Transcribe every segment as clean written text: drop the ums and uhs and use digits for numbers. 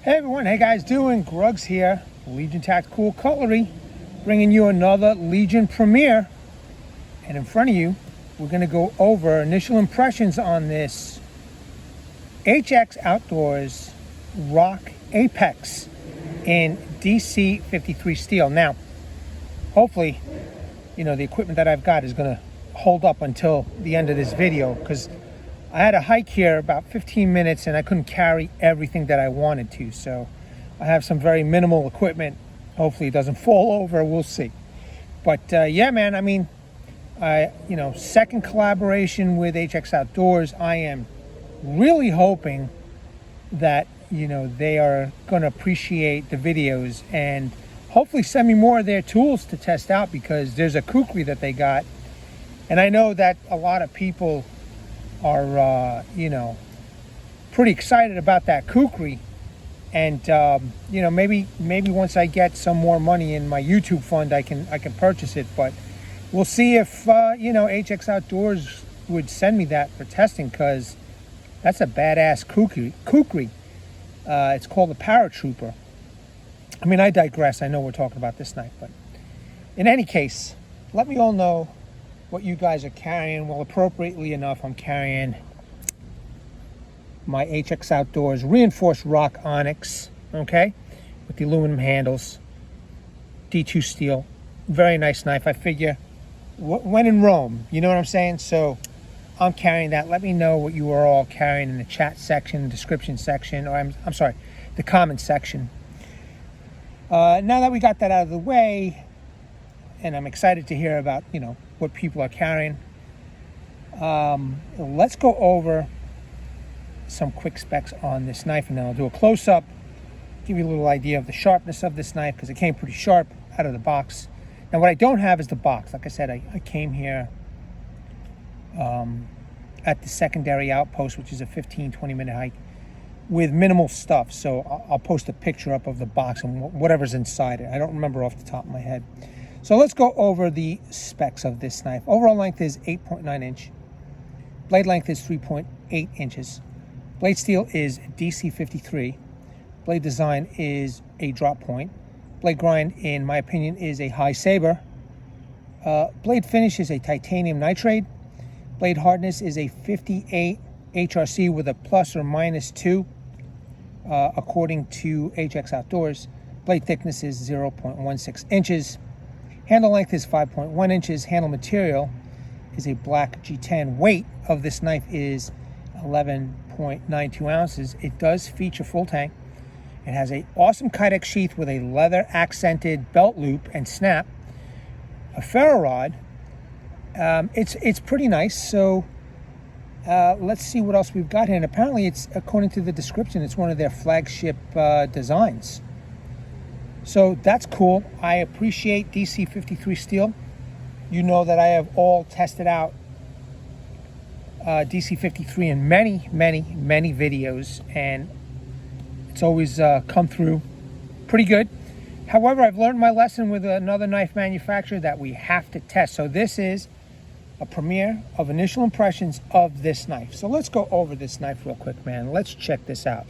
Hey everyone, hey guys doing? Gruggs here, Legion Tactical Cutlery, bringing you another Legion premiere. And in front of you, we're going to go over initial impressions on this HX Outdoors Rock Apex in DC53 steel. Now, hopefully, the equipment that I've got is going to hold up until the end of this video, because I had a hike here about 15 minutes and I couldn't carry everything that I wanted to. So I have some very minimal equipment. Hopefully it doesn't fall over. We'll see. But yeah, man, I mean, second collaboration with HX Outdoors. I am really hoping that, they are going to appreciate the videos and hopefully send me more of their tools to test out, because there's a kukri that they got. And I know that a lot of people are pretty excited about that kukri, and maybe once I get some more money in my YouTube fund, I can purchase it. But we'll see if HX Outdoors would send me that for testing, because that's a badass kukri. It's called the Paratrooper. I mean, I digress. I know we're talking about this knife, but in any case, let me all know what you guys are carrying. Well, appropriately enough, I'm carrying my HX Outdoors reinforced rock onyx, okay, with the aluminum handles, D2 steel. Very nice knife. I figure when in Rome, you know what I'm saying? So I'm carrying that. Let me know what you are all carrying in the chat section, description section, or I'm sorry, the comment section. Now that we got that out of the way, and I'm excited to hear about, what people are carrying, let's go over some quick specs on this knife, and then I'll do a close-up, give you a little idea of the sharpness of this knife, because it came pretty sharp out of the box. Now, what I don't have is the box. Like I said, I came here at the secondary outpost, which is a 15-20 minute hike, with minimal stuff. So I'll post a picture up of the box and whatever's inside it. I don't remember off the top of my head. So let's go over the specs of this knife. Overall length is 8.9 inch. Blade length is 3.8 inches. Blade steel is DC53. Blade design is a drop point. Blade grind, in my opinion, is a high saber. Blade finish is a titanium nitride. Blade hardness is a 58 HRC with a plus or minus 2, according to HX Outdoors. Blade thickness is 0.16 inches. Handle length is 5.1 inches. Handle material is a black G10. Weight of this knife is 11.92 ounces. It does feature full tang. It has an awesome Kydex sheath with a leather accented belt loop and snap. A ferro rod. It's pretty nice. So let's see what else we've got here. And apparently, it's, according to the description, it's one of their flagship designs. So that's cool. I appreciate DC53 steel. You know that I have all tested out DC53 in many videos, and it's always come through pretty good. However, I've learned my lesson with another knife manufacturer that we have to test. So this is a premiere of initial impressions of this knife. So let's go over this knife real quick, man. Let's check this out.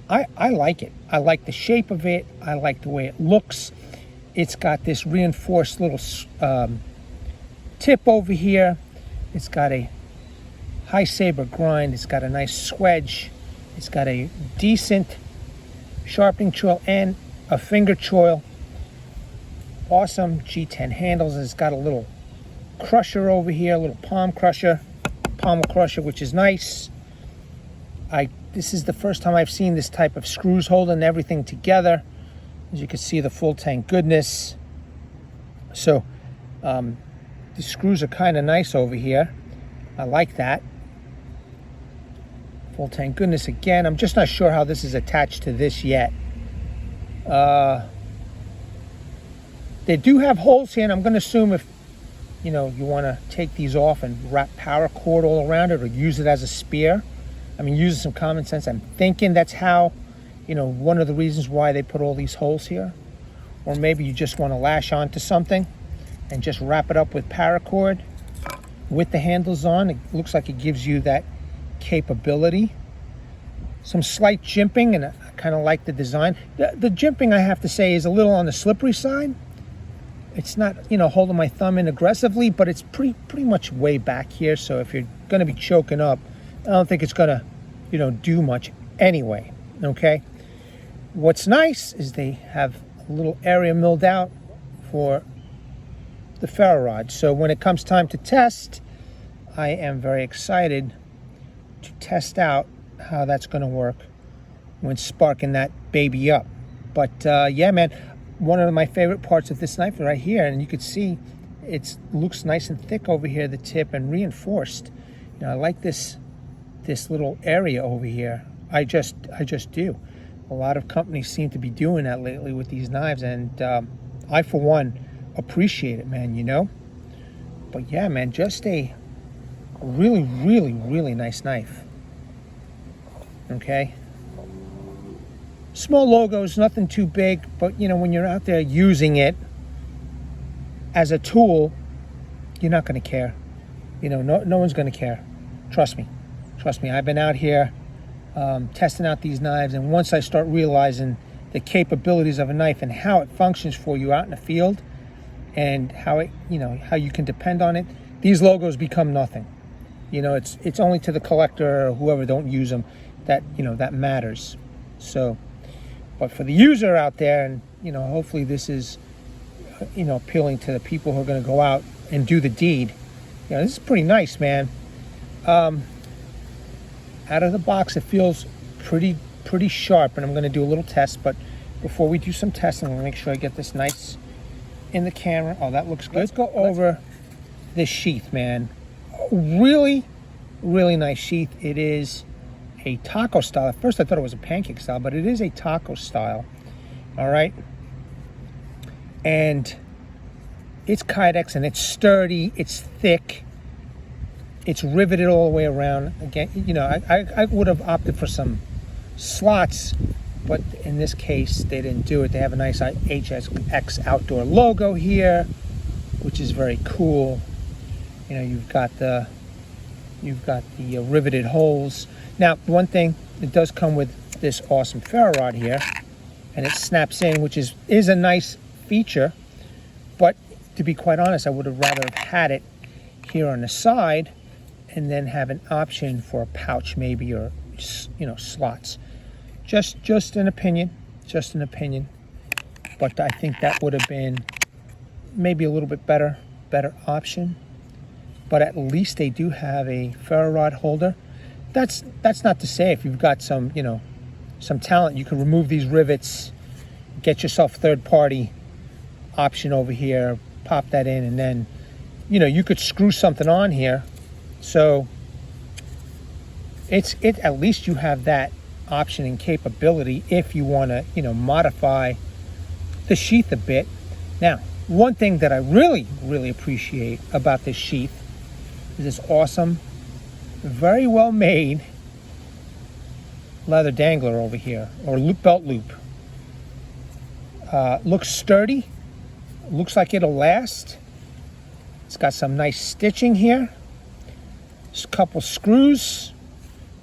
I like it. I like the shape of it. I like the way it looks. It's got this reinforced little tip over here. It's got a high saber grind. It's got a nice swedge. It's got a decent sharpening choil and a finger choil. Awesome G10 handles. It's got a little crusher over here, a little pommel crusher, which is nice. This is the first time I've seen this type of screws holding everything together. As you can see, the full tang goodness. So the screws are kind of nice over here. I like that. Full tang goodness again. I'm just not sure how this is attached to this yet. They do have holes here, and I'm going to assume if you want to take these off and wrap paracord all around it, or use it as a spear. I mean, using some common sense, I'm thinking that's how, one of the reasons why they put all these holes here. Or maybe you just want to lash onto something and just wrap it up with paracord with the handles on. It looks like it gives you that capability. Some slight jimping and a kind of like the design. The jimping, I have to say, is a little on the slippery side. It's not, you know, holding my thumb in aggressively, but it's pretty much way back here. So if you're going to be choking up, I don't think it's going to, you know, do much anyway. Okay. What's nice is they have a little area milled out for the ferro rod. So when it comes time to test, I am very excited to test out how that's going to work when sparking that baby up. But yeah, man, one of my favorite parts of this knife right here, and you can see it looks nice and thick over here, the tip, and reinforced. You know, I like this little area over here. I just do. A lot of companies seem to be doing that lately with these knives, and I, for one, appreciate it, man, you know? But yeah, man, just a really, really, really nice knife. Okay? Small logos, nothing too big, but you know, when you're out there using it as a tool, you're not going to care. You know, no one's going to care. Trust me. Trust me. I've been out here testing out these knives, and once I start realizing the capabilities of a knife and how it functions for you out in the field, and how it, you know, how you can depend on it, these logos become nothing. You know, it's only to the collector or whoever don't use them that, you know, that matters. So, but for the user out there, and you know, hopefully this is, you know, appealing to the people who are going to go out and do the deed. You know, this is pretty nice, man. Out of the box, it feels pretty sharp, and I'm going to do a little test. But before we do some testing, I'm going to make sure I get this nice in the camera. Oh, that looks good. Let's go over this sheath, man. Really, really nice sheath. It is a taco style. At first I thought it was a pancake style, but it is a taco style. All right. And it's Kydex, and it's sturdy, it's thick, it's riveted all the way around. Again, you know, I would have opted for some slots, but in this case they didn't do it. They have a nice HSX outdoor logo here, which is very cool. You know, you've got the riveted holes. Now, one thing, it does come with this awesome ferro rod here, and it snaps in, which is a nice feature. But to be quite honest, I would have rather have had it here on the side, and then have an option for a pouch maybe, or, you know, slots. Just an opinion, just an opinion. But I think that would have been maybe a little bit better option. But at least they do have a ferro rod holder. That's not to say if you've got some, you know, some talent, you can remove these rivets, get yourself third-party option over here, pop that in, and then, you know, you could screw something on here. So at least you have that option and capability if you want to, you know, modify the sheath a bit. Now, one thing that I really, really appreciate about this sheath is this awesome, very well made leather dangler over here, or belt loop. Looks sturdy, looks like it'll last. It's got some nice stitching here. Just a couple screws.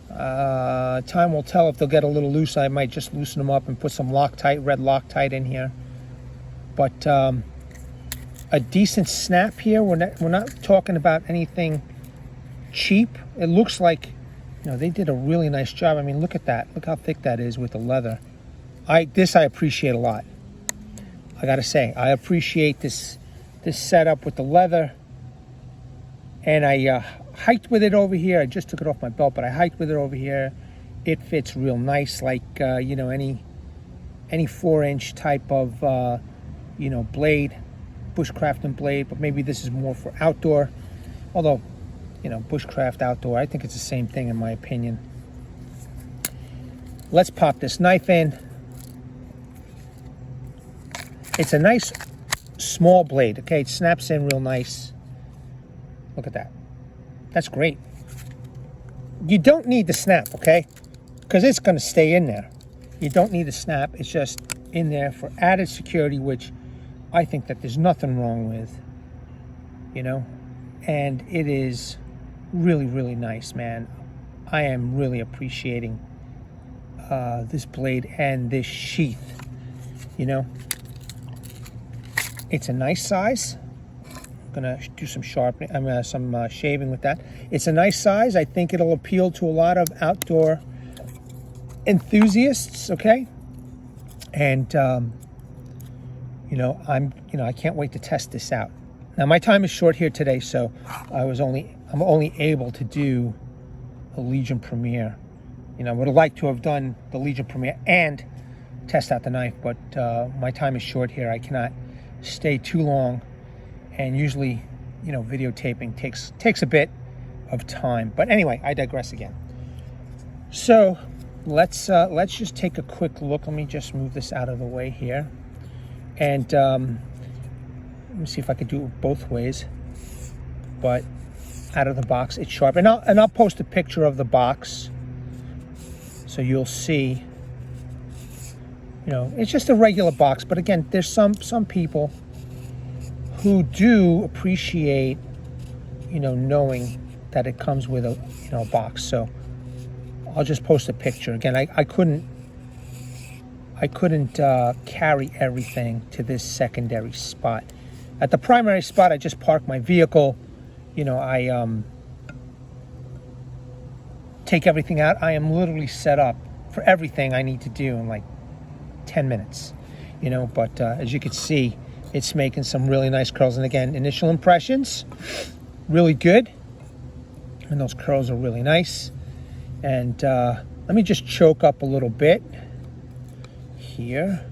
Time will tell if they'll get a little loose. I might just loosen them up and put some Loctite, red Loctite in here. But a decent snap here. We're not talking about anything cheap. It looks like, you know, they did a really nice job. I mean, look at that. Look how thick that is with the leather. This I appreciate a lot. I gotta say, I appreciate this setup with the leather. And I hiked with it over here. I just took it off my belt, but I hiked with it over here. It fits real nice, like you know, any 4-inch type of you know, blade, Bushcraft and blade. But maybe this is more for outdoor. Although, you know, Bushcraft outdoor, I think it's the same thing in my opinion. Let's pop this knife in. It's a nice small blade. Okay, it snaps in real nice. Look at that. That's great. You don't need the snap, okay? Because it's going to stay in there. You don't need the snap. It's just in there for added security, which I think that there's nothing wrong with, you know? And it is really, really nice, man. I am really appreciating this blade and this sheath. You know, it's a nice size. I'm gonna do some sharpening, some shaving with that. It's a nice size. I think it'll appeal to a lot of outdoor enthusiasts. Okay, and you know, I can't wait to test this out. Now my time is short here today, so I'm only able to do a Legion Premier. You know, I would have liked to have done the Legion Premier and test out the knife, but my time is short here. I cannot stay too long, and usually, you know, videotaping takes a bit of time. But anyway, I digress again. So let's just take a quick look. Let me just move this out of the way here, and let me see if I could do it both ways. But out of the box, it's sharp, and I'll post a picture of the box so you'll see. You know, it's just a regular box, but again, there's some people who do appreciate, you know, knowing that it comes with a, you know, a box. So I'll just post a picture. Again, I couldn't carry everything to this secondary spot. At the primary spot, I just parked my vehicle. You know, I take everything out. I am literally set up for everything I need to do in like 10 minutes, you know, but as you can see, it's making some really nice curls. And again, initial impressions, really good. And those curls are really nice. And let me just choke up a little bit here.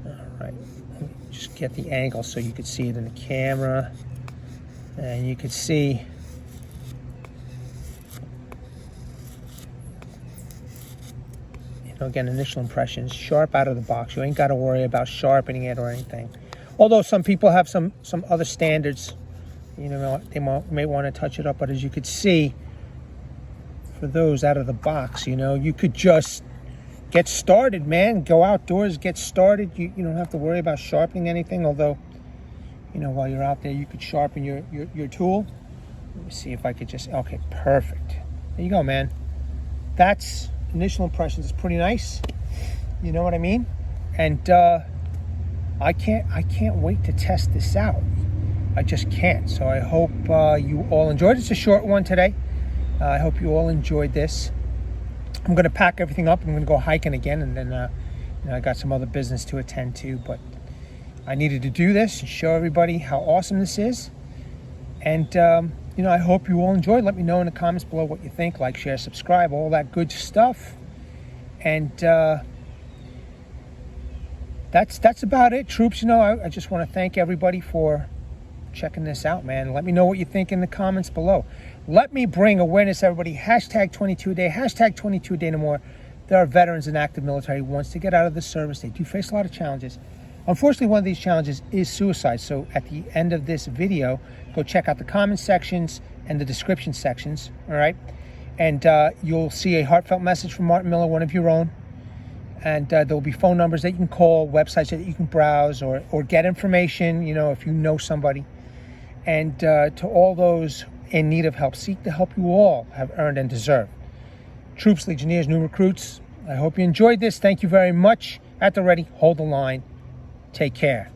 All right, let me just get the angle so you could see it in the camera. And you could see again, initial impressions, sharp out of the box. You ain't got to worry about sharpening it or anything. Although some people have some other standards, you know, they may want to touch it up. But as you could see, for those out of the box, you know, you could just get started, man. Go outdoors, get started. You don't have to worry about sharpening anything. Although, you know, while you're out there, you could sharpen your tool. Let me see if I could just, okay, perfect. There you go, man. That's initial impressions. Is pretty nice, you know what I mean? And I can't wait to test this out. I just can't. So I hope you all enjoyed. It's a short one today. I hope you all enjoyed this. I'm going to pack everything up. I'm going to go hiking again, and then you know, I got some other business to attend to, but I needed to do this and show everybody how awesome this is. And you know, I hope you all enjoyed. Let me know in the comments below what you think. Like, share, subscribe, all that good stuff. And that's about it, troops. You know, I just want to thank everybody for checking this out, man. Let me know what you think in the comments below. Let me bring awareness, everybody. Hashtag 22-a-day, hashtag 22-a-day no more. There are veterans and active military who wants to get out of the service. They do face a lot of challenges. Unfortunately, one of these challenges is suicide. So at the end of this video, go check out the comment sections and the description sections, all right? And you'll see a heartfelt message from Martin Miller, one of your own. And there will be phone numbers that you can call, websites that you can browse, or get information, you know, if you know somebody. And to all those in need of help, seek the help you all have earned and deserve. Troops, Legionnaires, new recruits, I hope you enjoyed this. Thank you very much. At the ready, hold the line. Take care.